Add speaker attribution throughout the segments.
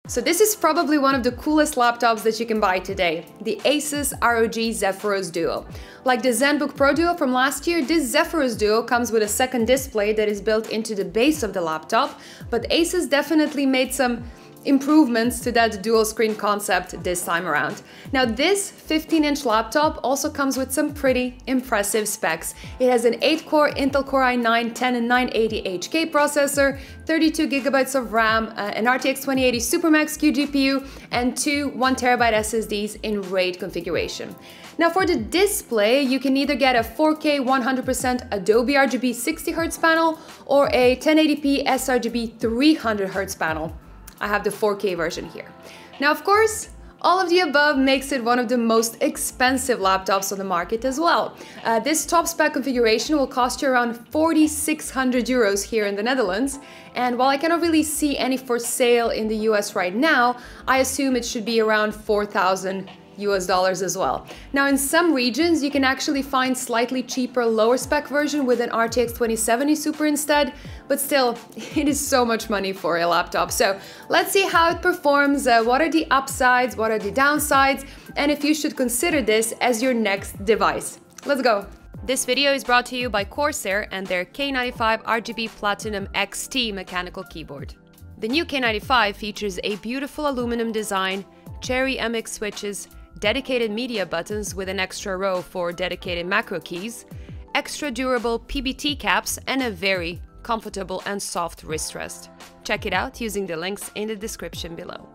Speaker 1: So this is probably one of the coolest laptops that you can buy today, the ASUS ROG Zephyrus Duo. Like the ZenBook Pro Duo from last year, this Zephyrus Duo comes with a second display that is built into the base of the laptop, but ASUS definitely made some improvements to that dual screen concept this time around. Now this 15-inch laptop also comes with some pretty impressive specs. It has an 8-core Intel Core i9 10980HK processor, 32 gigabytes of RAM, an RTX 2080 Supermax Q GPU, and two 1TB SSDs in RAID configuration. Now for the display, you can either get a 4K 100% Adobe RGB 60Hz panel or a 1080p sRGB 300Hz panel. I have the 4K version here. Now, of course, all of the above makes it one of the most expensive laptops on the market as well. This top spec configuration will cost you around 4,600 euros here in the Netherlands. And while I cannot really see any for sale in the US right now, I assume it should be around 4,000 US dollars as well. Now in some regions you can actually find slightly cheaper lower spec version with an RTX 2070 Super instead, but still it is so much money for a laptop. So let's see how it performs, what are the upsides, what are the downsides, and if you should consider this as your next device. Let's go! This video is brought to you by Corsair and their K95 RGB Platinum XT mechanical keyboard. The new K95 features a beautiful aluminum design, Cherry MX switches, dedicated media buttons with an extra row for dedicated macro keys, extra durable PBT caps, and a very comfortable and soft wrist rest. Check it out using the links in the description below.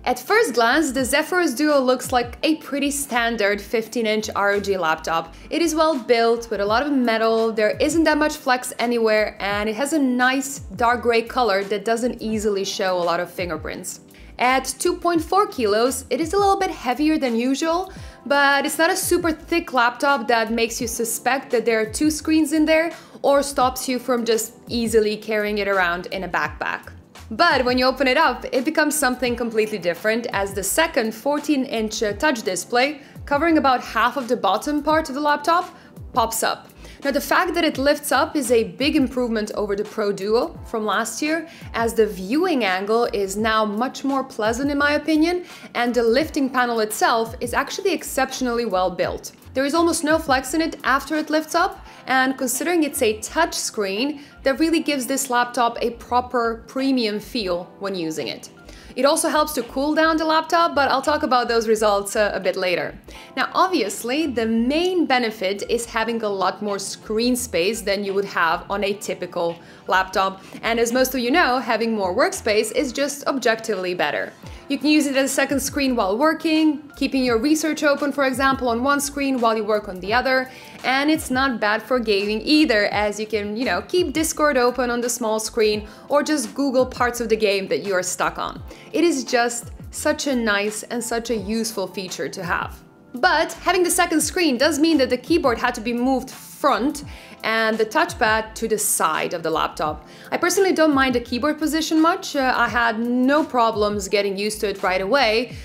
Speaker 1: At first glance, the Zephyrus Duo looks like a pretty standard 15-inch ROG laptop. It is well built with a lot of metal, there isn't that much flex anywhere, and it has a nice dark gray color that doesn't easily show a lot of fingerprints. At 2.4 kilos, it is a little bit heavier than usual, but it's not a super thick laptop that makes you suspect that there are two screens in there or stops you from just easily carrying it around in a backpack. But when you open it up, it becomes something completely different as the second 14-inch touch display, covering about half of the bottom part of the laptop, pops up. Now the fact that it lifts up is a big improvement over the Pro Duo from last year, as the viewing angle is now much more pleasant in my opinion, and the lifting panel itself is actually exceptionally well built. There is almost no flex in it after it lifts up, and considering it's a touch screen, that really gives this laptop a proper premium feel when using it. It also helps to cool down the laptop, but I'll talk about those results a bit later. Now, obviously, the main benefit is having a lot more screen space than you would have on a typical laptop. And as most of you know, having more workspace is just objectively better. You can use it as a second screen while working, keeping your research open, for example, on one screen while you work on the other. And it's not bad for gaming either, as you can, keep Discord open on the small screen or just Google parts of the game that you are stuck on. It is just such a nice and such a useful feature to have. But having the second screen does mean that the keyboard had to be moved front and the touchpad to the side of the laptop. I personally don't mind the keyboard position much. I had no problems getting used to it right away,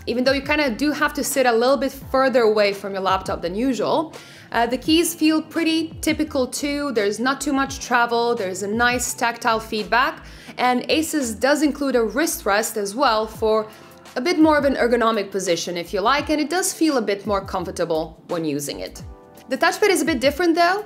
Speaker 1: even though you kind of do have to sit a little bit further away from your laptop than usual. The keys feel pretty typical too. There's not too much travel, there's a nice tactile feedback, and ASUS does include a wrist rest as well for a bit more of an ergonomic position if you like, and it does feel a bit more comfortable when using it. The touchpad is a bit different though.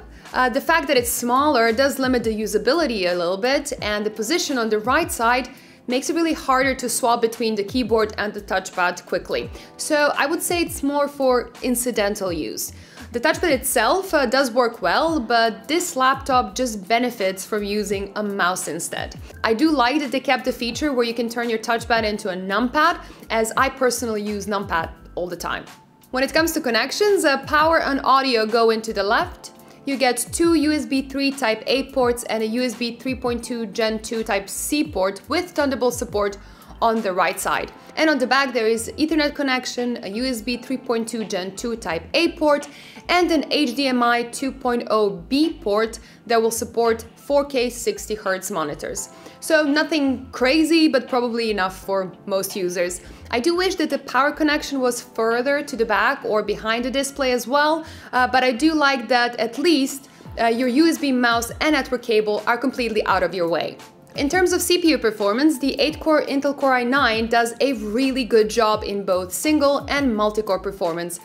Speaker 1: The fact that it's smaller does limit the usability a little bit, and the position on the right side makes it really harder to swap between the keyboard and the touchpad quickly. So I would say it's more for incidental use. The touchpad itself does work well, but this laptop just benefits from using a mouse instead. I do like that they kept the feature where you can turn your touchpad into a numpad, as I personally use numpad all the time. When it comes to connections, power and audio go into the left. You get two USB 3 Type A ports and a USB 3.2 Gen 2 Type C port with Thunderbolt support on the right side. And on the back there is Ethernet connection, a USB 3.2 Gen 2 Type A port, and an HDMI 2.0B port that will support 4K 60Hz monitors. So nothing crazy, but probably enough for most users. I do wish that the power connection was further to the back or behind the display as well, but I do like that at least your USB mouse and network cable are completely out of your way. In terms of CPU performance, the 8-core Intel Core i9 does a really good job in both single and multi-core performance.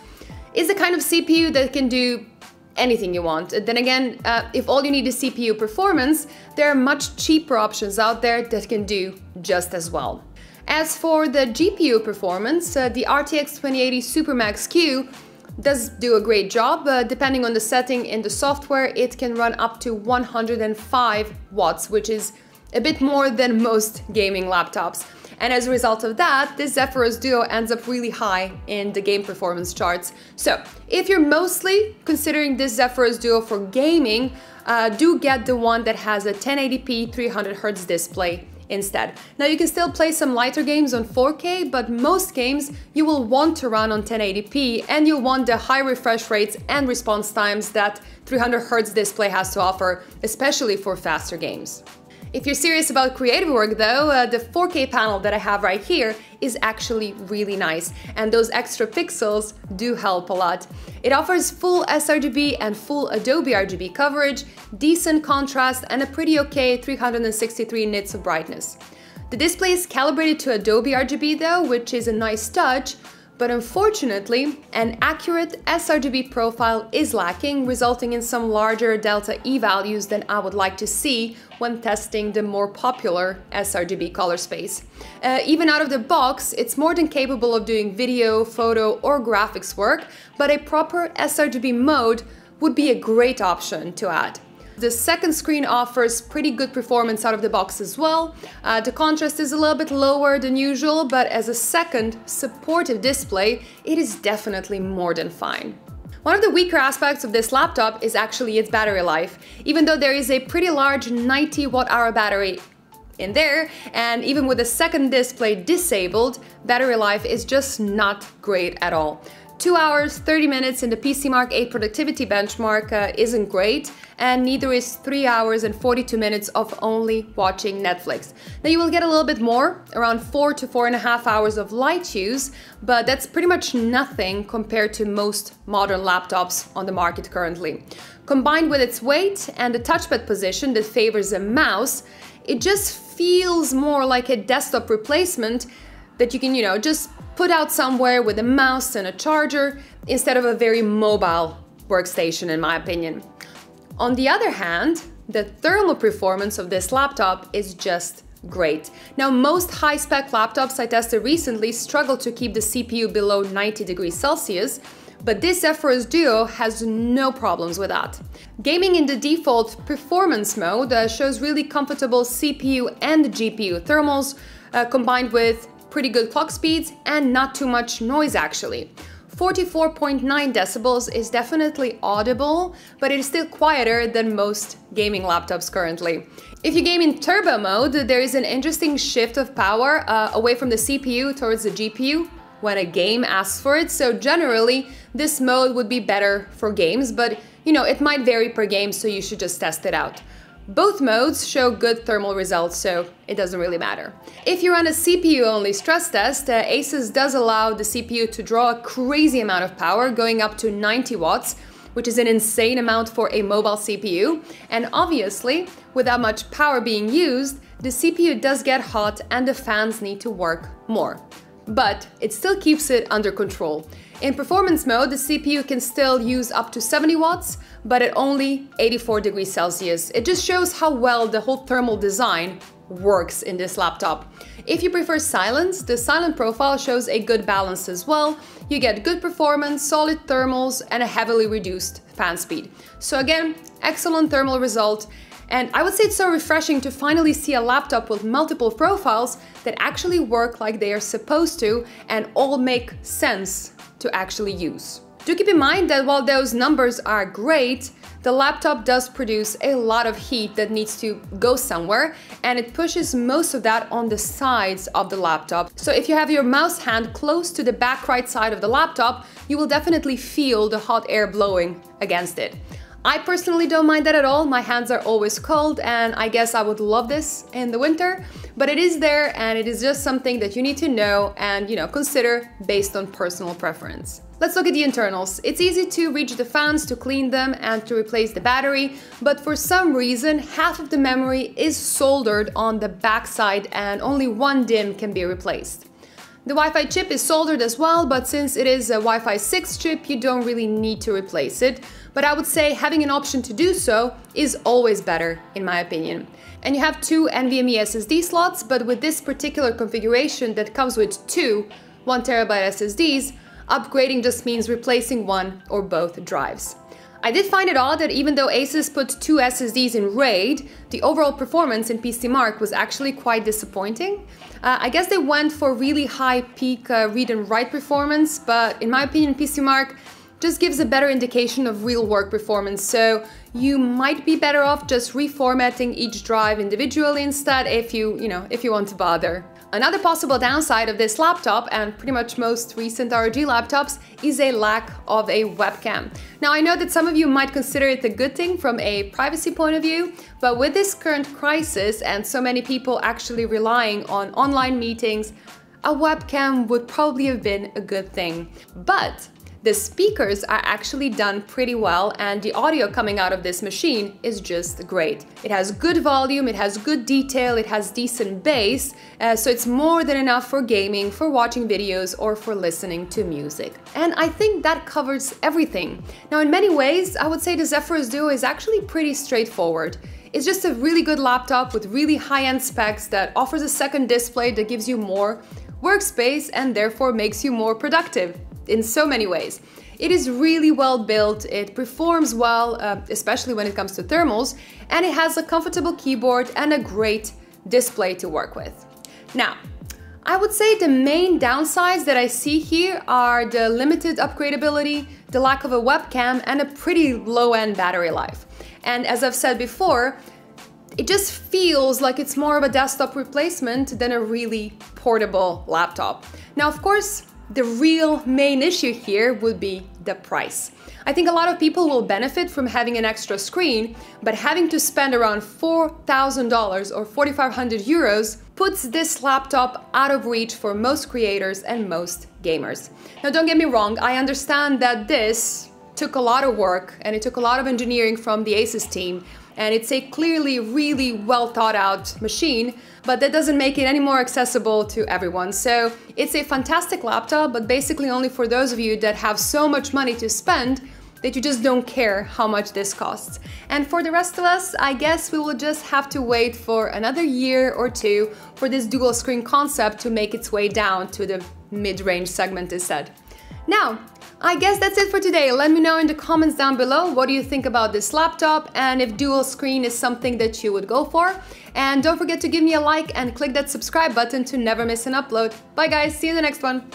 Speaker 1: It's the kind of CPU that can do anything you want. Then again, if all you need is CPU performance, there are much cheaper options out there that can do just as well. As for the GPU performance, the RTX 2080 Supermax Q does do a great job. Depending on the setting in the software, it can run up to 105 watts, which is a bit more than most gaming laptops. And as a result of that, this Zephyrus Duo ends up really high in the game performance charts. So if you're mostly considering this Zephyrus Duo for gaming, do get the one that has a 1080p 300Hz display instead. Now you can still play some lighter games on 4K, but most games you will want to run on 1080p and you'll want the high refresh rates and response times that 300Hz display has to offer, especially for faster games. If you're serious about creative work though, the 4K panel that I have right here is actually really nice, and those extra pixels do help a lot. It offers full sRGB and full Adobe RGB coverage, decent contrast, and a pretty okay 363 nits of brightness. The display is calibrated to Adobe RGB though, which is a nice touch, but unfortunately, an accurate sRGB profile is lacking, resulting in some larger delta E values than I would like to see when testing the more popular sRGB color space. Even out of the box, it's more than capable of doing video, photo, or graphics work, but a proper sRGB mode would be a great option to add. The second screen offers pretty good performance out of the box as well. The contrast is a little bit lower than usual, but as a second supportive display, it is definitely more than fine. One of the weaker aspects of this laptop is actually its battery life. Even though there is a pretty large 90 watt-hour battery in there, and even with the second display disabled, battery life is just not great at all. 2 hours, 30 minutes in the PCMark 8 productivity benchmark isn't great, and neither is 3 hours and 42 minutes of only watching Netflix. Now you will get a little bit more, around 4 to 4.5 hours of light use, but that's pretty much nothing compared to most modern laptops on the market currently. Combined with its weight and the touchpad position that favors a mouse, it just feels more like a desktop replacement that you can, just put out somewhere with a mouse and a charger instead of a very mobile workstation, in my opinion. On the other hand, the thermal performance of this laptop is just great. Now, most high-spec laptops I tested recently struggle to keep the CPU below 90 degrees Celsius, but this Zephyrus Duo has no problems with that. Gaming in the default performance mode shows really comfortable CPU and GPU thermals, combined with pretty good clock speeds and not too much noise actually. 44.9 decibels is definitely audible, but it is still quieter than most gaming laptops currently. If you game in turbo mode, there is an interesting shift of power away from the CPU towards the GPU when a game asks for it, so generally this mode would be better for games, but it might vary per game, so you should just test it out. Both modes show good thermal results, so it doesn't really matter. If you run a CPU-only stress test, ASUS does allow the CPU to draw a crazy amount of power, going up to 90 watts, which is an insane amount for a mobile CPU. And obviously, with that much power being used, the CPU does get hot and the fans need to work more. But it still keeps it under control. In performance mode, the CPU can still use up to 70 watts, but at only 84 degrees Celsius. It just shows how well the whole thermal design works in this laptop. If you prefer silence, the silent profile shows a good balance as well. You get good performance, solid thermals, and a heavily reduced fan speed. So again, excellent thermal result. And I would say it's so refreshing to finally see a laptop with multiple profiles that actually work like they are supposed to and all make sense to actually use. Do keep in mind that while those numbers are great, the laptop does produce a lot of heat that needs to go somewhere, and it pushes most of that on the sides of the laptop. So if you have your mouse hand close to the back right side of the laptop, you will definitely feel the hot air blowing against it. I personally don't mind that at all. My hands are always cold and I guess I would love this in the winter, but it is there and it is just something that you need to know and, consider based on personal preference. Let's look at the internals. It's easy to reach the fans, to clean them and to replace the battery, but for some reason, half of the memory is soldered on the backside and only one DIMM can be replaced. The Wi-Fi chip is soldered as well, but since it is a Wi-Fi 6 chip, you don't really need to replace it. But I would say having an option to do so is always better, in my opinion. And you have two NVMe SSD slots, but with this particular configuration that comes with two 1TB SSDs, upgrading just means replacing one or both drives. I did find it odd that even though ASUS put two SSDs in RAID, the overall performance in PCMark was actually quite disappointing. I guess they went for really high peak read and write performance, but in my opinion, PCMark just gives a better indication of real work performance, so you might be better off just reformatting each drive individually instead if you want to bother. Another possible downside of this laptop, and pretty much most recent ROG laptops, is a lack of a webcam. Now I know that some of you might consider it a good thing from a privacy point of view, but with this current crisis and so many people actually relying on online meetings, a webcam would probably have been a good thing. But the speakers are actually done pretty well and the audio coming out of this machine is just great. It has good volume, it has good detail, it has decent bass, so it's more than enough for gaming, for watching videos, or for listening to music. And I think that covers everything. Now in many ways, I would say the Zephyrus Duo is actually pretty straightforward. It's just a really good laptop with really high-end specs that offers a second display that gives you more workspace and therefore makes you more productive in so many ways. It is really well built, it performs well, especially when it comes to thermals, and it has a comfortable keyboard and a great display to work with. Now, I would say the main downsides that I see here are the limited upgradability, the lack of a webcam, and a pretty low-end battery life. And as I've said before, it just feels like it's more of a desktop replacement than a really portable laptop. Now, of course, the real main issue here would be the price. I think a lot of people will benefit from having an extra screen, but having to spend around $4,000 or 4,500 euros puts this laptop out of reach for most creators and most gamers. Now, don't get me wrong, I understand that this took a lot of work and it took a lot of engineering from the ASUS team, and it's a clearly really well thought out machine, but that doesn't make it any more accessible to everyone. So it's a fantastic laptop, but basically only for those of you that have so much money to spend that you just don't care how much this costs. And for the rest of us, I guess we will just have to wait for another year or two for this dual screen concept to make its way down to the mid-range segment instead. Now, I guess that's it for today. Let me know in the comments down below what do you think about this laptop and if dual screen is something that you would go for. And don't forget to give me a like and click that subscribe button to never miss an upload. Bye guys, see you in the next one.